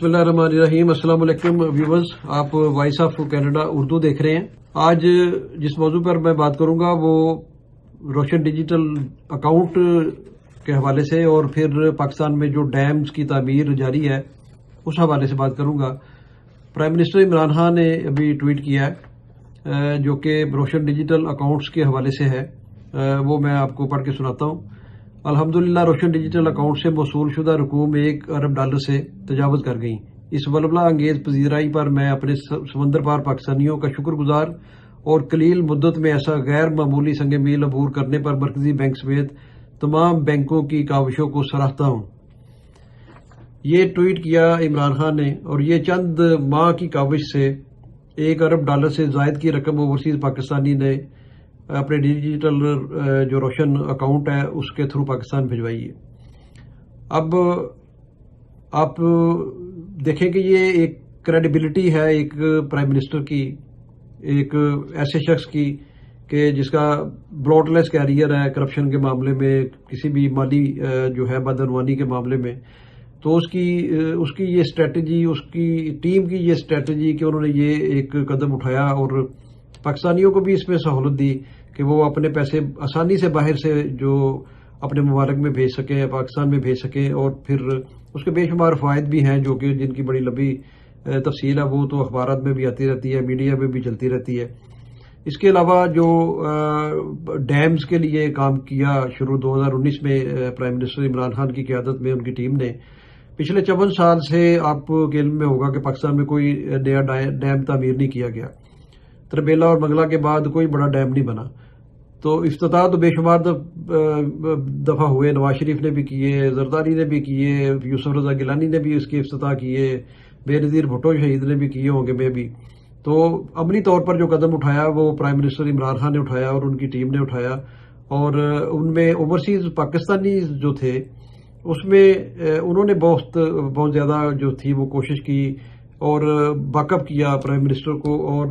بسم اللہ الرحمن الرحیم۔ السلام علیکم ویورز، آپ وائس آف کینیڈا اردو دیکھ رہے ہیں۔ آج جس موضوع پر میں بات کروں گا وہ روشن ڈیجیٹل اکاؤنٹ کے حوالے سے اور پھر پاکستان میں جو ڈیمز کی تعمیر جاری ہے اس حوالے سے بات کروں گا۔ پرائم منسٹر عمران خان نے ابھی ٹویٹ کیا ہے جو کہ روشن ڈیجیٹل اکاؤنٹس کے حوالے سے ہے، وہ میں آپ کو پڑھ کے سناتا ہوں۔ الحمدللہ روشن ڈیجیٹل اکاؤنٹ سے موصول شدہ رقوم $1 ارب سے تجاوز کر گئیں۔ اس ولولہ انگیز پذیرائی پر میں اپنے سمندر پار پاکستانیوں کا شکر گزار اور قلیل مدت میں ایسا غیر معمولی سنگ میل عبور کرنے پر مرکزی بینک سمیت تمام بینکوں کی کاوشوں کو سراہتا ہوں۔ یہ ٹویٹ کیا عمران خان نے، اور یہ چند ماہ کی کاوش سے $1 ارب سے زائد کی رقم اوورسیز پاکستانی نے اپنے ڈیجیٹل جو روشن اکاؤنٹ ہے اس کے تھرو پاکستان بھجوائی ہے۔ اب آپ دیکھیں کہ یہ ایک کریڈیبلٹی ہے ایک پرائم منسٹر کی، ایک ایسے شخص کی کہ جس کا بلاٹ لیس کیریئر ہے کرپشن کے معاملے میں، کسی بھی مالی جو ہے بدعنوانی کے معاملے میں۔ تو اس کی یہ اسٹریٹجی، اس کی ٹیم کی یہ اسٹریٹجی کہ انہوں نے یہ ایک قدم اٹھایا اور پاکستانیوں کو بھی اس میں سہولت دی کہ وہ اپنے پیسے آسانی سے باہر سے جو اپنے ممالک میں بھیج سکیں، پاکستان میں بھیج سکیں، اور پھر اس کے بے شمار فوائد بھی ہیں جو کہ جن کی بڑی لمبی تفصیل ہے، وہ تو اخبارات میں بھی آتی رہتی ہے، میڈیا میں بھی چلتی رہتی ہے۔ اس کے علاوہ جو ڈیمز کے لیے کام کیا شروع 2019 میں پرائم منسٹر عمران خان کی قیادت میں ان کی ٹیم نے، پچھلے 54 سال سے آپ کے علم میں ہوگا کہ پاکستان میں کوئی نیا ڈیم تعمیر نہیں کیا گیا۔ تربیلا اور منگلا کے بعد کوئی بڑا ڈیم نہیں بنا۔ تو افتتاح تو بے شمار دفعہ ہوئے، نواز شریف نے بھی کیے، زرداری نے بھی کیے، یوسف رضا گیلانی نے بھی اس کے افتتاح کیے، بے نظیر بھٹو شہید نے بھی کیے ہوں گے میں بھی۔ تو عملی طور پر جو قدم اٹھایا وہ پرائم منسٹر عمران خان نے اٹھایا اور ان کی ٹیم نے اٹھایا، اور ان میں اوورسیز پاکستانی جو تھے اس میں انہوں نے بہت زیادہ جو تھی وہ کوشش کی اور بیک اپ کیا پرائم منسٹر کو، اور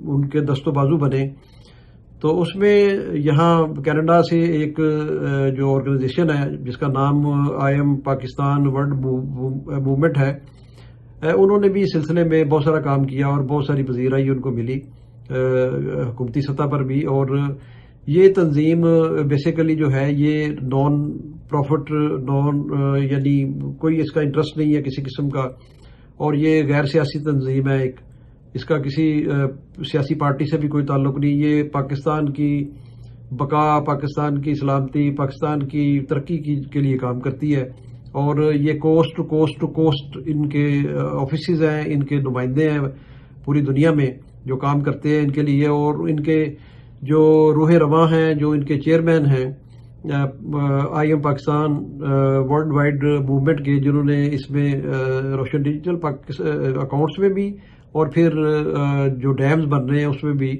ان کے دست و بازو بنے۔ تو اس میں یہاں کینیڈا سے ایک جو آرگنائزیشن ہے جس کا نام آئی ایم پاکستان ورلڈ موومنٹ ہے، انہوں نے بھی اس سلسلے میں بہت سارا کام کیا اور بہت ساری پذیرائی ان کو ملی حکومتی سطح پر بھی۔ اور یہ تنظیم بیسیکلی جو ہے یہ نان پروفٹ، یعنی کوئی اس کا انٹرسٹ نہیں ہے کسی قسم کا، اور یہ غیر سیاسی تنظیم ہے ایک، اس کا کسی سیاسی پارٹی سے بھی کوئی تعلق نہیں۔ یہ پاکستان کی بقا، پاکستان کی سلامتی، پاکستان کی ترقی کے لیے کام کرتی ہے، اور یہ کوسٹ ٹو کوسٹ ان کے آفیسز ہیں، ان کے نمائندے ہیں پوری دنیا میں جو کام کرتے ہیں ان کے لیے، اور ان کے جو روح رواں ہیں، جو ان کے چیئرمین ہیں I am Pakistan world wide movement کے، جنہوں نے اس میں روشن ڈیجیٹل اکاؤنٹس میں بھی اور پھر جو ڈیمز بن رہے ہیں اس میں بھی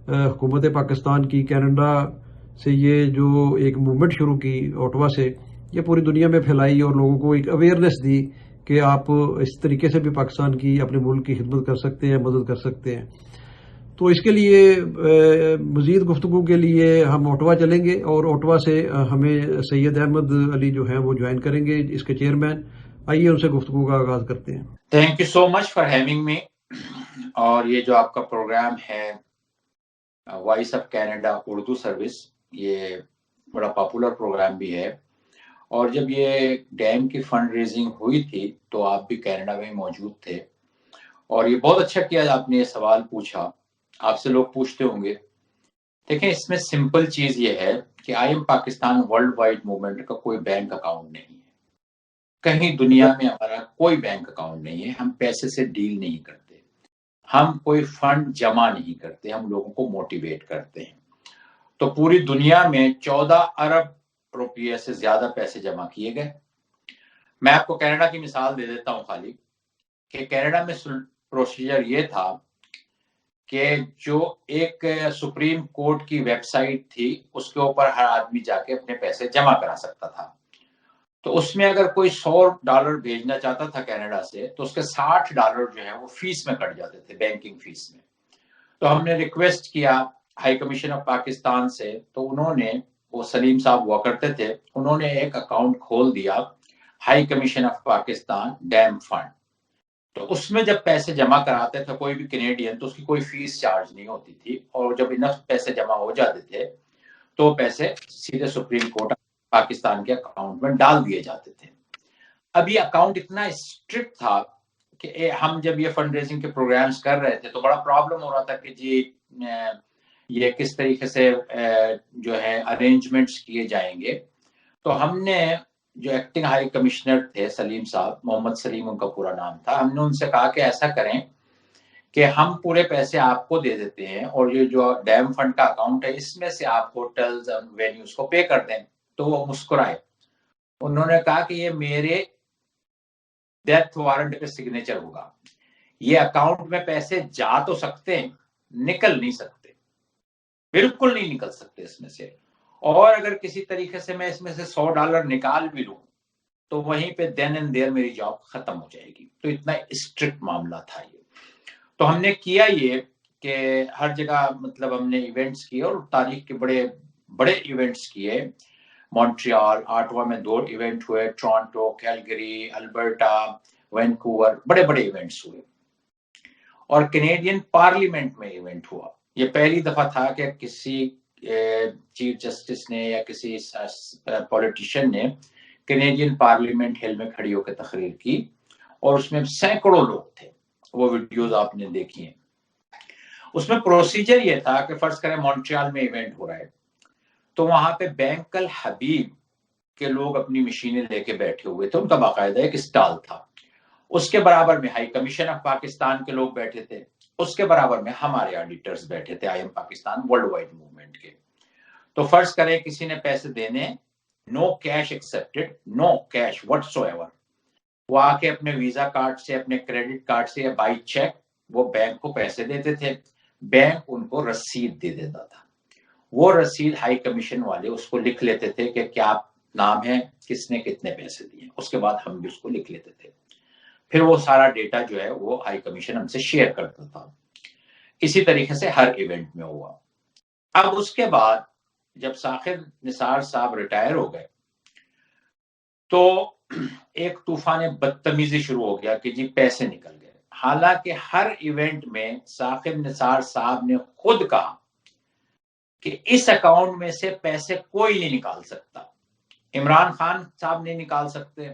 حکومت پاکستان کی کینیڈا سے یہ جو ایک موومنٹ شروع کی اوٹوا سے، یہ پوری دنیا میں پھیلائی اور لوگوں کو ایک اویئرنیس دی کہ آپ اس طریقے سے بھی پاکستان کی، اپنے ملک کی خدمت کر سکتے ہیں، مدد کر سکتے ہیں۔ تو اس کے لیے مزید گفتگو کے لیے ہم اوٹوا چلیں گے، اور اوٹوا سے ہمیں سید احمد علی جو ہیں وہ جوائن کریں گے، اس کے چیئرمین۔ آئیے ان سے گفتگو کا آغاز کرتے ہیں۔ Thank you so much for having me. اور یہ جو آپ کا پروگرام ہے Voice of Canada Urdu service, یہ بڑا پاپولر پروگرام بھی ہے، اور جب یہ ڈیم کی فنڈ ریزنگ ہوئی تھی تو آپ بھی کینیڈا میں موجود تھے، اور یہ بہت اچھا کیا آپ نے یہ سوال پوچھا۔ آپ سے لوگ پوچھتے ہوں گے، دیکھیں اس میں سمپل چیز یہ ہے کہ I am Pakistan world wide Movement کا کوئی بینک اکاؤنٹ نہیں ہے، کہیں دنیا میں ہمارا کوئی بینک اکاؤنٹ نہیں ہے، ہم پیسے سے ڈیل نہیں کرتے، ہم کوئی فنڈ جمع نہیں کرتے، ہم لوگوں کو موٹیویٹ کرتے ہیں۔ تو پوری دنیا میں 14 ارب روپیے سے زیادہ پیسے جمع کیے گئے۔ میں آپ کو کینیڈا کی مثال دے دیتا ہوں خالی، کہ کینیڈا میں پروسیجر یہ تھا کہ جو ایک سپریم کورٹ کی ویب سائٹ تھی اس کے اوپر ہر آدمی جا کے اپنے پیسے جمع کرا سکتا تھا۔ تو اس میں اگر کوئی $100 بھیجنا چاہتا تھا کینیڈا سے تو اس کے $60 جو ہے وہ فیس میں کٹ جاتے تھے، بینکنگ فیس میں۔ تو ہم نے ریکویسٹ کیا ہائی کمیشن آف پاکستان سے، تو انہوں نے، وہ سلیم صاحب ہوا کرتے تھے، انہوں نے ایک اکاؤنٹ کھول دیا high commission of Pakistan dam fund, تو اس میں جب پیسے جمع کراتے تھے کوئی بھی کینیڈین تو اس کی کوئی فیس چارج نہیں ہوتی تھی، اور جب انف پیسے جمع ہو جاتے تھے تو پیسے سیدھے سپریم کورٹ پاکستان کے اکاؤنٹ میں ڈال دیے جاتے تھے۔ اب یہ اکاؤنٹ اتنا اسٹرکٹ تھا کہ ہم جب یہ فنڈ ریزنگ کے پروگرامز کر رہے تھے تو بڑا پرابلم ہو رہا تھا کہ جی یہ کس طریقے سے جو ہے ارینجمنٹس کیے جائیں گے۔ تو ہم نے جو ایکٹنگ ہائی کمشنر تھے سلیم صاحب، محمد سلیم ان کا پورا نام تھا، ہم نے ان سے کہا کہ ایسا کریں کہ ہم پورے پیسے آپ کو دے دیتے ہیں اور یہ جو ڈیم فنڈ کا اکاؤنٹ ہے اس میں سے آپ ہوٹلز اور وینیوز کو پے کر دیں۔ تو وہ مسکرائے، انہوں نے کہا کہ یہ میرے ڈیتھ وارنٹ پہ سگنیچر ہوگا، یہ اکاؤنٹ میں پیسے جا تو سکتے ہیں، نکل نہیں سکتے، بالکل نہیں نکل سکتے اس میں سے، اور اگر کسی طریقے سے میں اس میں سے $100 نکال بھی لوں تو وہیں پہ دین اینڈ دیر میری جاب ختم ہو جائے گی۔ تو اتنا اسٹرکٹ معاملہ تھا یہ۔ تو ہم نے کیا یہ کہ ہر جگہ مطلب ہم نے ایونٹس کیے، اور تاریخ کے بڑے بڑے ایونٹس کیے۔ مونٹریال، آٹوا میں 2 ایونٹ ہوئے، ٹورانٹو، کیلگری، البرٹا، وینکوور، بڑے بڑے ایونٹس ہوئے، اور کینیڈین پارلیمنٹ میں ایونٹ ہوا۔ یہ پہلی دفعہ تھا کہ کسی چیف جسٹس نے یا کسی پولیٹیشین نے کینیڈین پارلیمنٹ ہل میں کھڑی ہو کے تقریر کی، اور اس میں سینکڑوں لوگ تھے، وہ ویڈیوز آپ نے دیکھی ہیں۔ اس میں پروسیجر یہ تھا کہ فرض کریں مونٹریال میں ایونٹ ہو رہا ہے تو وہاں پہ بینک الحبیب کے لوگ اپنی مشینیں لے کے بیٹھے ہوئے تھے، ان کا باقاعدہ ایک اسٹال تھا، اس کے برابر میں ہائی کمیشن آف پاکستان کے لوگ بیٹھے تھے، اس کے برابر میں ہمارے آڈیٹرز بیٹھے تھے، I am Pakistan world wide movement کے۔ تو فرض کریں کسی نے پیسے دینے، no cash accepted, no cash whatsoever, وہ آ کے اپنے ویزا کارڈ سے، اپنے کریڈٹ کارڈ سے یا بائی چیک وہ بینک کو پیسے دیتے تھے، بینک ان کو رسید دے دیتا تھا، وہ رسید ہائی کمیشن والے اس کو لکھ لیتے تھے کہ کیا نام ہے، کس نے کتنے پیسے دیے، اس کے بعد ہم بھی اس کو لکھ لیتے تھے، پھر وہ سارا ڈیٹا جو ہے وہ ہائی کمیشن ہم سے شیئر کرتا تھا۔ اسی طریقے سے ہر ایونٹ میں ہوا۔ اب اس کے بعد جب ثاقب نثار صاحب ریٹائر ہو گئے تو ایک طوفان بدتمیزی شروع ہو گیا کہ جی پیسے نکل گئے، حالانکہ ہر ایونٹ میں ثاقب نثار صاحب نے خود کہا کہ اس اکاؤنٹ میں سے پیسے کوئی نہیں نکال سکتا، عمران خان صاحب نہیں نکال سکتے،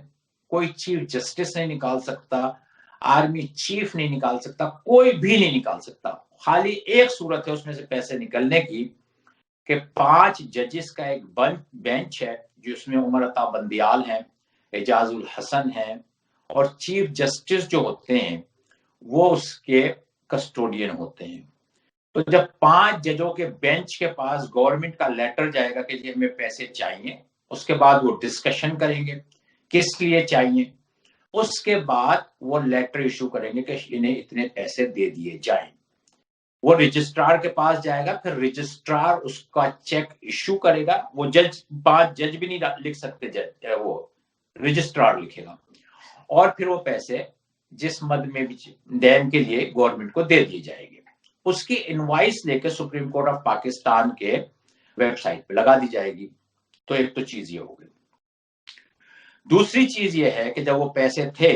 کوئی چیف جسٹس نہیں نکال سکتا، آرمی چیف نہیں نکال سکتا، کوئی بھی نہیں نکال سکتا۔ خالی ایک صورت ہے اس میں سے پیسے نکلنے کی کہ 5 ججز کا ایک بینچ ہے جس میں عمر عطا بندیال ہیں، اعجاز الحسن ہیں، اور چیف جسٹس جو ہوتے ہیں وہ اس کے کسٹوڈین ہوتے ہیں۔ تو جب 5 ججوں کے بینچ کے پاس گورنمنٹ کا لیٹر جائے گا کہ جی ہمیں پیسے چاہیے، اس کے بعد وہ ڈسکشن کریں گے کس لیے چاہیے، اس کے بعد وہ لیٹر ایشو کریں گے کہ انہیں اتنے پیسے دے دیے جائیں، وہ رجسٹرار کے پاس جائے گا، پھر رجسٹرار اس کا چیک ایشو کرے گا، وہ 5 جج بھی نہیں لکھ سکتے، وہ رجسٹرار لکھے گا، اور پھر وہ پیسے جس مد میں بھی ڈیم کے لیے گورنمنٹ کو دے دی جائے گی، اس کی انوائس لے کے سپریم کورٹ آف پاکستان کے ویب سائٹ پہ لگا دی جائے گی۔ تو ایک تو چیز یہ ہو گئی۔ دوسری چیز یہ ہے کہ جب وہ پیسے تھے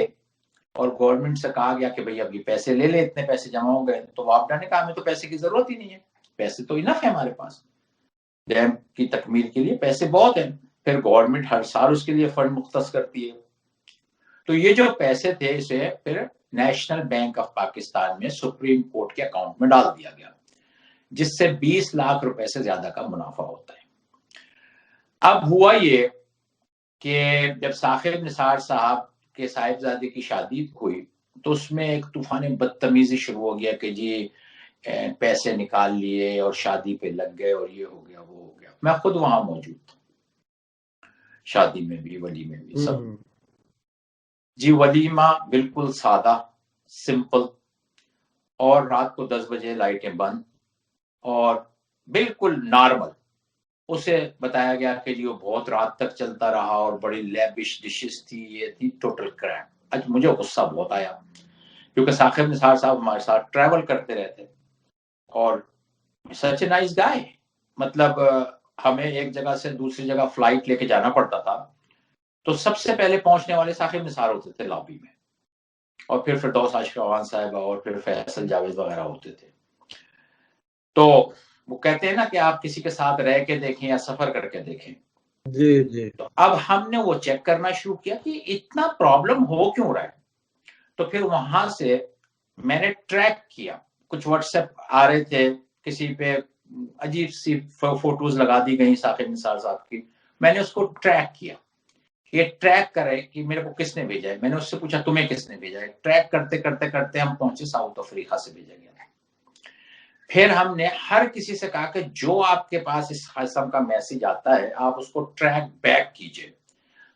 اور گورنمنٹ سے کہا گیا کہ بھئی اب یہ پیسے لے لے، اتنے پیسے جمع ہو گئے، تو وابڈا نے کہا ہمیں تو پیسے کی ضرورت ہی نہیں ہے، پیسے تو انف ہے ہمارے پاس، ڈیم کی تکمیل کے لیے پیسے بہت ہیں، پھر گورنمنٹ ہر سال اس کے لیے فنڈ مختص کرتی ہے۔ تو یہ جو پیسے تھے اسے پھر نیشنل بینک آف پاکستان میں سپریم کورٹ کے اکاؤنٹ میں ڈال دیا گیا، جس سے 20 لاکھ روپے سے زیادہ کا منافع ہوتا ہے۔ اب ہوا یہ کہ جب ثاقب نثار صاحب کے صاحبزادے کی شادی ہوئی تو اس میں ایک طوفان بدتمیزی شروع ہو گیا کہ جی پیسے نکال لیے اور شادی پہ لگ گئے اور یہ ہو گیا وہ ہو گیا۔ میں خود وہاں موجود تھا، شادی میں بھی، ولیمے میں بھی، سب۔ جی ولیمہ بالکل سادہ، سمپل، اور رات کو 10 بجے لائٹیں بند اور بالکل نارمل۔ اسے بتایا گیا کہ جی وہ بہت رات تک چلتا رہا اور بڑی لیبش ڈشز تھی، یہ تھی ٹوٹل کرائم۔ آج مجھے غصہ بہت آیا کیونکہ ثاقب نثار صاحب ہمارے ساتھ ٹریول کرتے رہتے اور سچ اے نائس گائے، مطلب ہمیں ایک جگہ سے دوسری جگہ فلائٹ لے کے جانا پڑتا تھا تو سب سے پہلے پہنچنے والے ثاقب نثار ہوتے تھے لابی میں، اور پھر فردوس عاشقوان صاحبہ اور پھر فیصل جاوید وغیرہ ہوتے تھے. تو وہ کہتے ہیں نا کہ آپ کسی کے ساتھ رہ کے دیکھیں یا سفر کر کے دیکھیں. جی جی. تو اب ہم نے وہ چیک کرنا شروع کیا کہ اتنا پرابلم ہو کیوں رہا ہے. تو پھر وہاں سے میں نے ٹریک کیا. کچھ واٹس ایپ آ رہے تھے, کسی پہ عجیب سی فوٹوز لگا دی گئی ثاقب نثار صاحب کی. میں نے اس کو ٹریک کیا, یہ ٹریک کرے کہ میرے کو کس نے بھیجا ہے. میں نے اس سے پوچھا تمہیں کس نے بھیجا ہے. ٹریک کرتے کرتے کرتے ہم پہنچے ساؤتھ افریقہ سے بھیجا گیا. پھر ہم نے ہر کسی سے کہا کہ جو آپ کے پاس اس قسم کا میسج آتا ہے آپ اس کو ٹریک بیک کیجئے.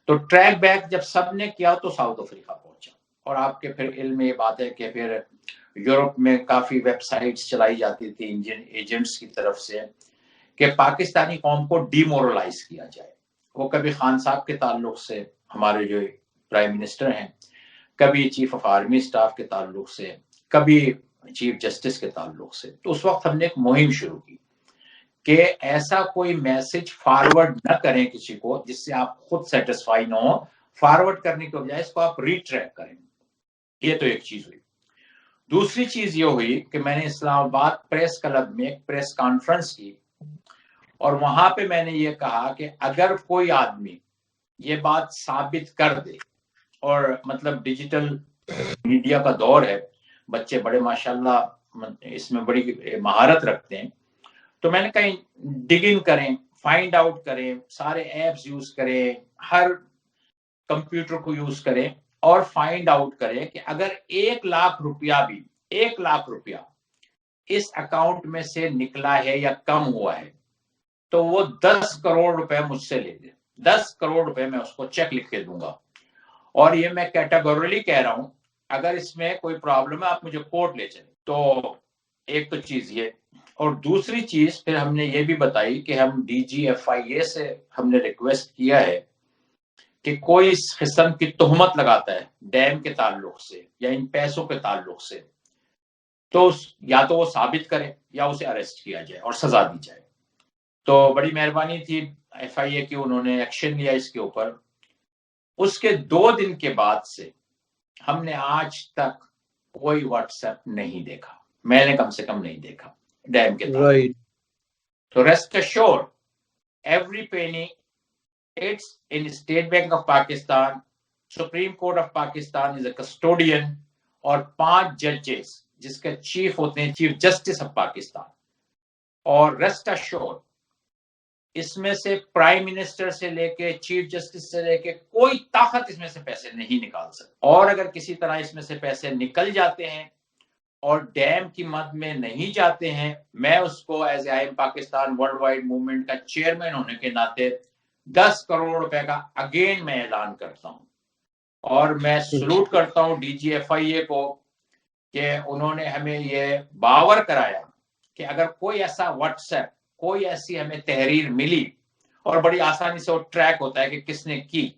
تو ٹریک بیک جب سب نے کیا تو ساؤتھ افریقہ پہنچا. اور آپ کے پھر علم میں یہ بات ہے کہ پھر یورپ میں کافی ویب سائٹس چلائی جاتی تھی انڈین ایجنٹس کی طرف سے کہ پاکستانی قوم کو ڈی مورلائز کیا جائے. وہ کبھی خان صاحب کے تعلق سے, ہمارے جو پرائم منسٹر ہیں, کبھی چیف آف آرمی اسٹاف کے تعلق سے, کبھی چیف جسٹس کے تعلق سے. تو اس وقت ہم نے ایک مہم شروع کی کہ ایسا کوئی میسج فارورڈ نہ کریں کسی کو جس سے آپ خود سیٹسفائی نہ ہو. فارورڈ کرنے کے بجائے اس کو آپ ری ٹریک کریں. یہ تو ایک چیز ہوئی. دوسری چیز یہ ہوئی کہ میں نے اسلام آباد پریس کلب میں ایک پریس کانفرنس کی اور وہاں پہ میں نے یہ کہا کہ اگر کوئی آدمی یہ بات ثابت کر دے, اور مطلب ڈیجیٹل میڈیا کا دور ہے, بچے بڑے ماشاءاللہ اس میں بڑی مہارت رکھتے ہیں, تو میں نے کہیں ڈگنگ کریں, فائنڈ آؤٹ کریں, سارے ایپس یوز کریں, ہر کمپیوٹر کو یوز کریں اور فائنڈ آؤٹ کریں کہ اگر 1,00,000 روپیہ بھی 1,00,000 روپیہ اس اکاؤنٹ میں سے نکلا ہے یا کم ہوا ہے تو وہ 10 کروڑ روپے مجھ سے لے دے. 10 کروڑ روپے میں اس کو چیک لکھ کے دوں گا. اور یہ میں کیٹیگوریلی کہہ رہا ہوں, اگر اس میں کوئی پرابلم ہے آپ مجھے کورٹ لے چلیں. تو ایک تو چیز یہ, اور دوسری چیز پھر ہم نے یہ بھی بتائی کہ ہم ڈی جی ایف آئی اے سے ہم نے ریکویسٹ کیا ہے کہ کوئی اس قسم کی تہمت لگاتا ہے ڈیم کے تعلق سے یا ان پیسوں کے تعلق سے, تو یا تو وہ ثابت کرے یا اسے اریسٹ کیا جائے اور سزا دی جائے. تو بڑی مہربانی تھی ایف آئی اے کی, انہوں نے ایکشن لیا اس کے اوپر. اس کے 2 دن کے بعد سے ہم نے آج تک کوئی واٹس ایپ نہیں دیکھا, میں نے کم سے کم نہیں دیکھا ڈیم کے تعلق. تو rest assured every penny it's in State Bank of Pakistan, Supreme Court of Pakistan as a custodian, اور 5 ججز جس کے چیف ہوتے ہیں چیف جسٹس آف پاکستان. اور ریسٹ اشور اس میں سے پرائم منسٹر سے لے کے چیف جسٹس سے لے کے کوئی طاقت اس میں سے پیسے نہیں نکال سکتی. اور اگر کسی طرح اس میں سے پیسے نکل جاتے ہیں اور ڈیم کی مد میں نہیں جاتے ہیں, میں اس کو as a Pakistan world wide Movement کا چیئرمین ہونے کے ناطے 10 کروڑ روپے کا اگین میں اعلان کرتا ہوں. اور میں سلوٹ کرتا ہوں ڈی جی ایف آئی اے کو کہ انہوں نے ہمیں یہ باور کرایا کہ اگر کوئی ایسا واٹس ایپ, کوئی ایسی ہمیں تحریر ملی, اور بڑی آسانی سے وہ ٹریک ہوتا ہے کہ کس نے کی,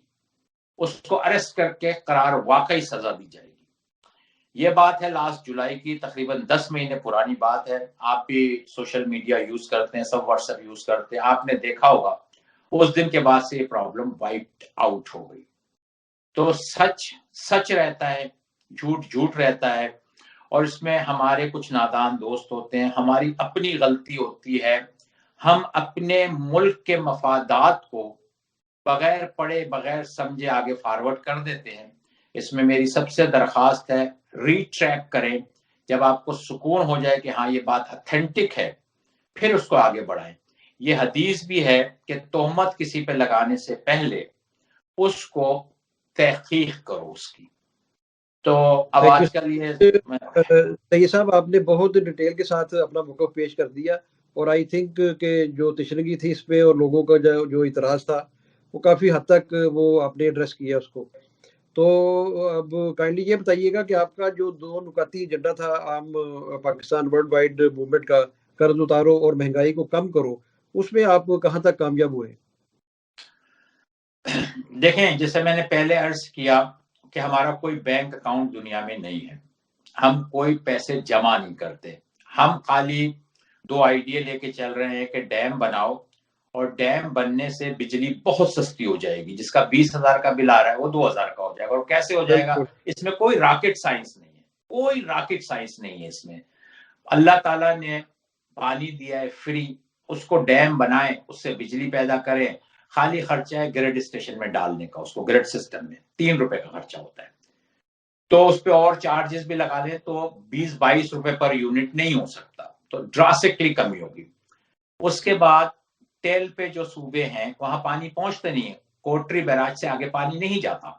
اس کو اریسٹ کر کے قرار واقعی سزا دی جائے گی. یہ بات ہے لاسٹ جولائی کی, تقریباً 10 مہینے پرانی بات ہے. آپ بھی سوشل میڈیا یوز کرتے ہیں, سب واٹس ایپ یوز کرتے ہیں, آپ نے دیکھا ہوگا اس دن کے بعد سے یہ پرابلم وائپڈ آؤٹ ہو گئی. تو سچ سچ رہتا ہے, جھوٹ جھوٹ رہتا ہے, اور اس میں ہمارے کچھ نادان دوست ہوتے ہیں, ہماری اپنی غلطی ہوتی ہے, ہم اپنے ملک کے مفادات کو بغیر پڑھے بغیر سمجھے آگے فارورڈ کر دیتے ہیں. اس میں میری سب سے درخواست ہے, ری ٹریک کریں. جب آپ کو سکون ہو جائے کہ ہاں یہ بات اتھینٹک ہے, پھر اس کو آگے بڑھائیں. یہ حدیث بھی ہے کہ تہمت کسی پہ لگانے سے پہلے اس کو تحقیق کرو اس کی. تو اب آج کل یہ سید صاحب آپ نے بہت ڈیٹیل کے ساتھ اپنا موقف پیش کر دیا, اور آئی تھنک کہ جو تشنگی تھی اس پہ اور لوگوں کا جو اعتراض تھا وہ کافی حد تک وہ آپ نے ایڈریس کیا اس کو. تو اب کائنڈلی یہ بتائیے گا کہ آپ کا جو 2 نکاتی ایجنڈا تھا عام پاکستان ورلڈ وائڈ موومنٹ کا, قرض اتارو اور مہنگائی کو کم کرو, اس میں آپ کہاں تک کامیاب ہوئے؟ دیکھیں, جیسے میں نے پہلے عرض کیا کہ ہمارا کوئی بینک اکاؤنٹ دنیا میں نہیں ہے, ہم کوئی پیسے جمع نہیں کرتے, ہم خالی 2 آئیڈیا لے کے چل رہے ہیں کہ ڈیم بناؤ اور ڈیم بننے سے بجلی بہت سستی ہو جائے گی. جس کا 20,000 کا بل آ رہا ہے وہ 2,000 کا ہو جائے گا. اور کیسے ہو جائے گا؟ بالکل اس میں کوئی راکٹ سائنس نہیں ہے, کوئی راکٹ سائنس نہیں ہے اس میں. اللہ تعالیٰ نے پانی دیا ہے فری, اس کو ڈیم بنائیں, اس سے بجلی پیدا کریں. خالی خرچہ ہے گریڈ اسٹیشن میں ڈالنے کا, اس کو گریڈ سسٹم میں 3 روپے کا خرچہ ہوتا ہے. تو اس پہ اور چارجز بھی لگا دیں تو 20-22 روپے پر یونٹ نہیں ہو سکتا, تو ڈراسٹکلی کمی ہوگی. اس کے بعد ٹیل پہ جو صوبے ہیں وہاں پانی پہنچتے نہیں ہے, کوٹری بیراج سے آگے پانی نہیں جاتا,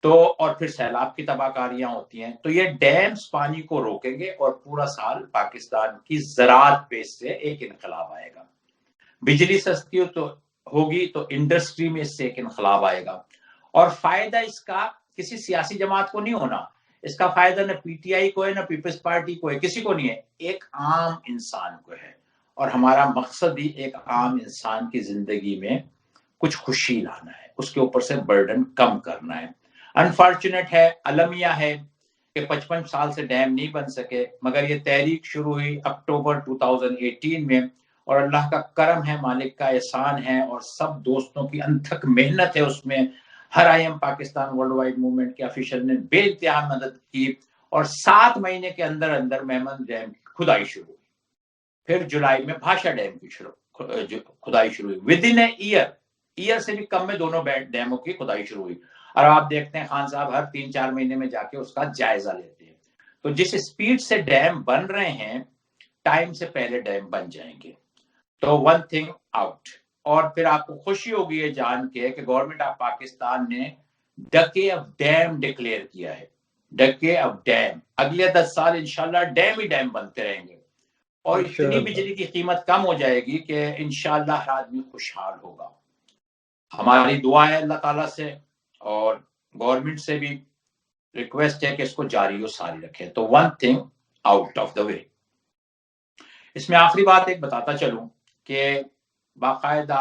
تو اور پھر سیلاب کی تباہ کاریاں ہوتی ہیں. تو یہ ڈیمز پانی کو روکیں گے اور پورا سال پاکستان کی زراعت پہ اس سے ایک انقلاب آئے گا. بجلی سستی تو ہوگی تو انڈسٹری میں اس سے ایک انقلاب آئے گا. اور فائدہ اس کا کسی سیاسی جماعت کو نہیں ہونا, اس کا فائدہ نہ پی ٹی آئی کو ہے, نہ پیپلز پارٹی کو ہے, کسی کو نہیں ہے, ایک عام انسان کو ہے. اور ہمارا مقصد ہی ایک عام انسان کی زندگی میں کچھ خوشی لانا ہے, اس کے اوپر سے برڈن کم کرنا ہے. انفارچونیٹ ہے, المیہ ہے کہ 55 سال سے ڈیم نہیں بن سکے, مگر یہ تحریک شروع ہوئی اکتوبر 2018 میں, اور اللہ کا کرم ہے, مالک کا احسان ہے, اور سب دوستوں کی انتھک محنت ہے اس میں. ہر I am Pakistan world wide movement کے افیشل نے بے انتہا مدد کی, اور 7 مہینے کے اندر اندر مہمند ڈیم کی کھدائی شروع ہوئی. پھر جولائی میں بھاشا ڈیم کی کھدائی شروع ہوئی. ود ان اے ایئر سے بھی کم میں دونوں ڈیموں کی کھدائی شروع ہوئی. اور آپ دیکھتے ہیں خان صاحب ہر 3-4 مہینے میں جا کے اس کا جائزہ لیتے ہیں. تو جس اسپیڈ سے ڈیم بن رہے ہیں, ٹائم سے پہلے ڈیم بن جائیں گے. تو ون تھنگ آؤٹ. اور پھر آپ کو خوشی ہوگی یہ جان کے کہ گورنمنٹ آف پاکستان نے ڈکے آف ڈیم ڈکلیئر کیا ہے. ڈکے آف ڈیم, اگلے 10 سال انشاءاللہ ڈیم ہی ڈیم بنتے رہیں گے, اور اتنی انشاءاللہ. بجلی کی قیمت کم ہو جائے گی کہ انشاءاللہ ہر آدمی خوشحال ہوگا. ہماری دعا ہے اللہ تعالیٰ سے, اور گورنمنٹ سے بھی ریکویسٹ ہے کہ اس کو جاری و ساری رکھے. تو one thing out of the way. اس میں آخری بات ایک بتاتا چلوں کہ باقاعدہ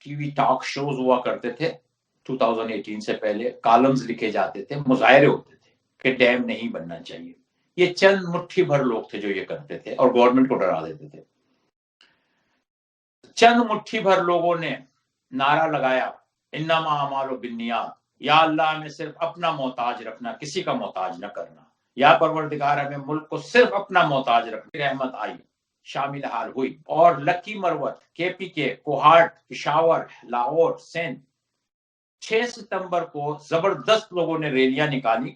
ٹی وی ٹاک شوز ہوا کرتے تھے 2018 سے پہلے, کالمز لکھے جاتے تھے, مظاہرے ہوتے تھے کہ ڈیم نہیں بننا چاہیے. یہ چند مٹھی بھر لوگ تھے جو یہ کرتے تھے اور گورنمنٹ کو ڈرا دیتے تھے. چند مٹھی بھر لوگوں نے نعرہ لگایا انما اعمال بالنیات, یا اللہ ہمیں صرف اپنا محتاج رکھنا, کسی کا محتاج نہ کرنا. یا پروردگار ہمیں ملک کو صرف اپنا محتاج رکھنا. رحمت آئی, شامل حال ہوئی, اور لکی مروت, کے پی کے, کوہاٹ, پشاور, لاہور, سندھ, 6 ستمبر کو زبردست لوگوں نے ریلیاں نکالی.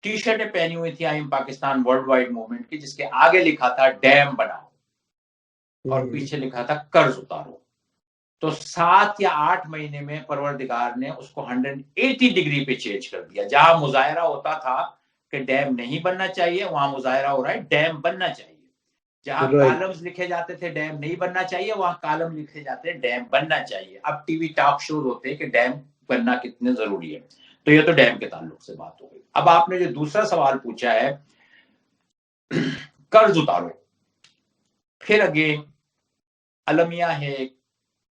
ٹی شرٹیں پہنی ہوئی تھی I am Pakistan world wide Movement کی, جس کے آگے لکھا تھا ڈیم بناؤ اور پیچھے لکھا تھا قرض اتارو. تو 7 یا 8 مہینے میں پروردگار نے اس کو 180 ڈگری پہ چینج کر دیا. جہاں مظاہرہ ہوتا تھا کہ ڈیم نہیں بننا چاہیے, وہاں مظاہرہ ہو رہا ہے ڈیم بننا چاہیے. جہاں کالمز لکھے جاتے تھے ڈیم نہیں بننا چاہیے, وہاں کالم لکھے جاتے ہیں ڈیم بننا چاہیے. اب ٹی وی ٹاک شوز ہوتے ہیں کہ ڈیم بننا کتنے ضروری ہے. تو یہ تو ڈیم کے تعلق سے بات ہو گئی. اب آپ نے جو دوسرا سوال پوچھا ہے قرض اتارو, پھر اگین المیہ ہے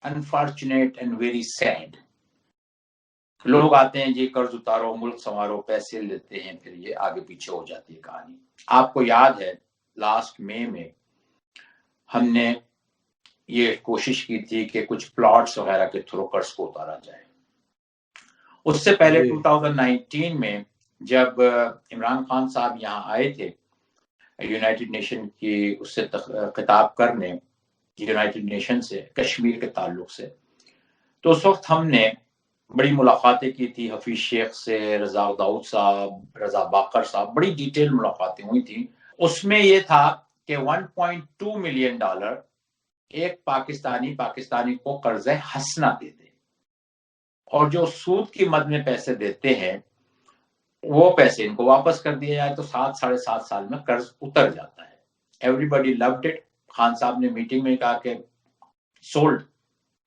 انفارچونیٹ اینڈ ویری سیڈ. لوگ آتے ہیں جی قرض اتارو, ملک سنوارو, پیسے لیتے ہیں, پھر یہ آگے پیچھے ہو جاتی ہے کہانی. آپ کو یاد ہے لاسٹ مئی میں ہم نے یہ کوشش کی تھی کہ کچھ پلاٹس وغیرہ کے تھرو قرض کو اتارا جائے. اس سے پہلے 2019 میں جب عمران خان صاحب یہاں آئے تھے یونائٹڈ نیشن کی اس سے خطاب کرنے, یونائٹڈ نیشن سے کشمیر کے تعلق سے, تو اس وقت ہم نے بڑی ملاقاتیں کی تھی حفیظ شیخ سے, رضا داؤد صاحب, رضا باقر صاحب, بڑی ڈیٹیل ملاقاتیں ہوئی تھیں. اس میں یہ تھا کہ $1.2 ملین ایک پاکستانی کو قرض حسنہ دے دے, اور جو سود کی مد میں پیسے دیتے ہیں وہ پیسے ان کو واپس کر دیا جائے, تو 7-7.5 سال میں قرض اتر جاتا ہے. Everybody loved it. Khan صاحب نے میٹنگ میں کہا کہ sold,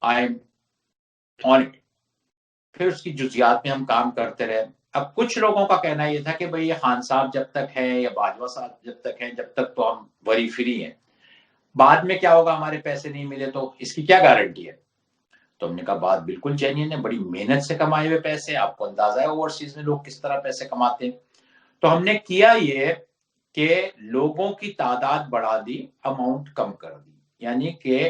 I am on it. پھر اس کی جزیات میں ہم کام کرتے رہے. اب کچھ لوگوں کا کہنا یہ تھا کہ بھئی یہ خان صاحب جب تک ہیں یا باجوہ صاحب جب تک ہیں, جب تک تو ہم وری فری ہیں, بعد میں کیا ہوگا, ہمارے پیسے نہیں ملے تو اس کی کیا گارنٹی ہے. تو ہم نے کہا بات بالکل جینین ہے, بڑی محنت سے کمائے ہوئے پیسے, آپ کو اندازہ ہے اوورسیز میں لوگ کس طرح پیسے کماتے ہیں. تو ہم نے کیا یہ کہ لوگوں کی تعداد بڑھا دی, اماؤنٹ کم کر دی. یعنی کہ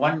1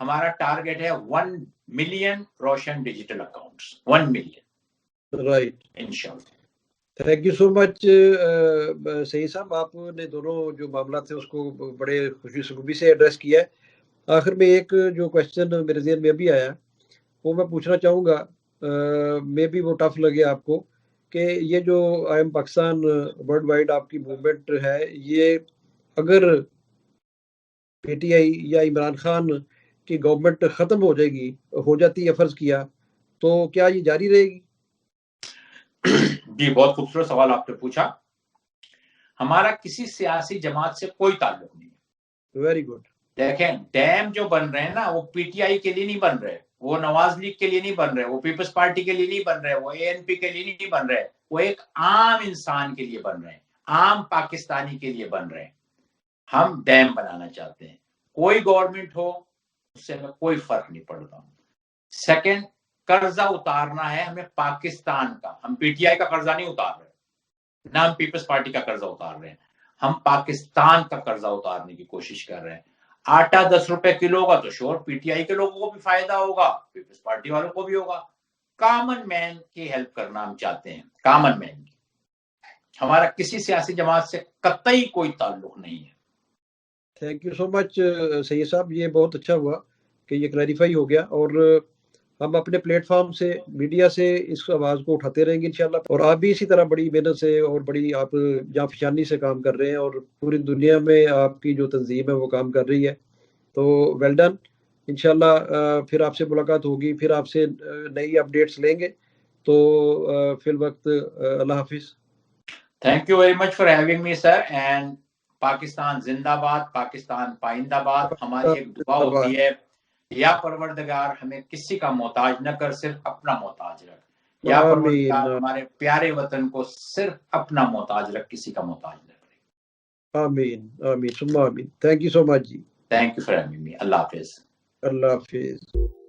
ہمارا ٹارگیٹ ہے 1 ملین روشن ڈیجیٹل اکاؤنٹس، 1 ملین رائٹ. انشاءاللہ. تھینک یو سو مچ سعید صاحب، آپ نے دونوں جو معاملات تھے اس کو بڑے خوبی سے ایڈریس کیا ہے. آخر میں ایک جو کوشچن میرے ذہن میں ابھی آیا وہ میں پوچھنا چاہوں گا، مے بی وہ ٹف لگے آپ کو، کہ یہ جو I am Pakistan world Wide آپ کی موومنٹ ہے، یہ اگر پی ٹی آئی یا عمران خان کی گورنمنٹ ختم ہو جاتی ہے فرض کیا، تو کیا یہ جاری رہے گی؟ جی بہت خوبصورت سوال آپ نے پوچھا. ہمارا کسی سیاسی جماعت سے کوئی تعلق نہیں ہے. Very good. دیکھیں ڈیم جو بن رہے ہیں نا، وہ پی ٹی آئی کے لیے نہیں بن رہے، وہ نواز لیگ کے لیے نہیں بن رہے، وہ پیپلز پارٹی کے لیے نہیں بن رہے، وہ اے این پی کے لیے نہیں بن رہے، وہ ایک عام انسان کے لیے بن رہے ہیں، عام پاکستانی کے لیے بن رہے ہیں. ہم ڈیم بنانا چاہتے ہیں، کوئی گورنمنٹ ہو اس سے ہمیں کوئی فرق نہیں پڑتا. سیکنڈ، قرضہ اتارنا ہے ہمیں پاکستان کا، ہم پی ٹی آئی کا قرضہ نہیں اتار رہے، نہ ہم پیپلز پارٹی کا قرضہ اتار رہے ہیں، ہم پاکستان کا قرضہ اتارنے کی کوشش کر رہے ہیں. آٹا 10 روپے کلو ہوگا تو شور پی ٹی آئی کے لوگوں کو بھی فائدہ ہوگا، پیپلز پارٹی والوں کو بھی ہوگا. کامن مین کی ہیلپ کرنا ہم چاہتے ہیں، کامن مین کی. ہمارا کسی سیاسی جماعت سے قطعی کوئی تعلق نہیں ہے. تھینک یو سو مچ سید صاحب، یہ بہت اچھا ہوا کہ یہ کلیریفائی ہو گیا، اور ہم اپنے پلیٹ فارم سے، میڈیا سے اس آواز کو اٹھاتے رہیں گے انشاءاللہ. اور آپ بھی اسی طرح بڑی محنت سے اور بڑی آپ جانفشانی سے کام کر رہے ہیں، اور پوری دنیا میں آپ کی جو تنظیم ہے وہ کام کر رہی ہے، تو ویل ڈن. انشاءاللہ پھر آپ سے ملاقات ہوگی، پھر آپ سے نئی اپڈیٹس لیں گے. تو فی الوقت اللہ حافظ. Thank you very much for having me sir. And Pakistan زندہ باد، پاکستان پائندہ باد. ہماری ایک دعا ہوتی ہے، یا پروردگار ہمیں کسی کا محتاج نہ کر، صرف اپنا محتاج رکھ. یا پروردگار ہمارے پیارے وطن کو صرف اپنا محتاج رکھ، کسی کا محتاج نہ کرے. آمین آمین ثم آمین. Thank you so much ji. Thank you for having me. اللہ حافظ. اللہ حافظ.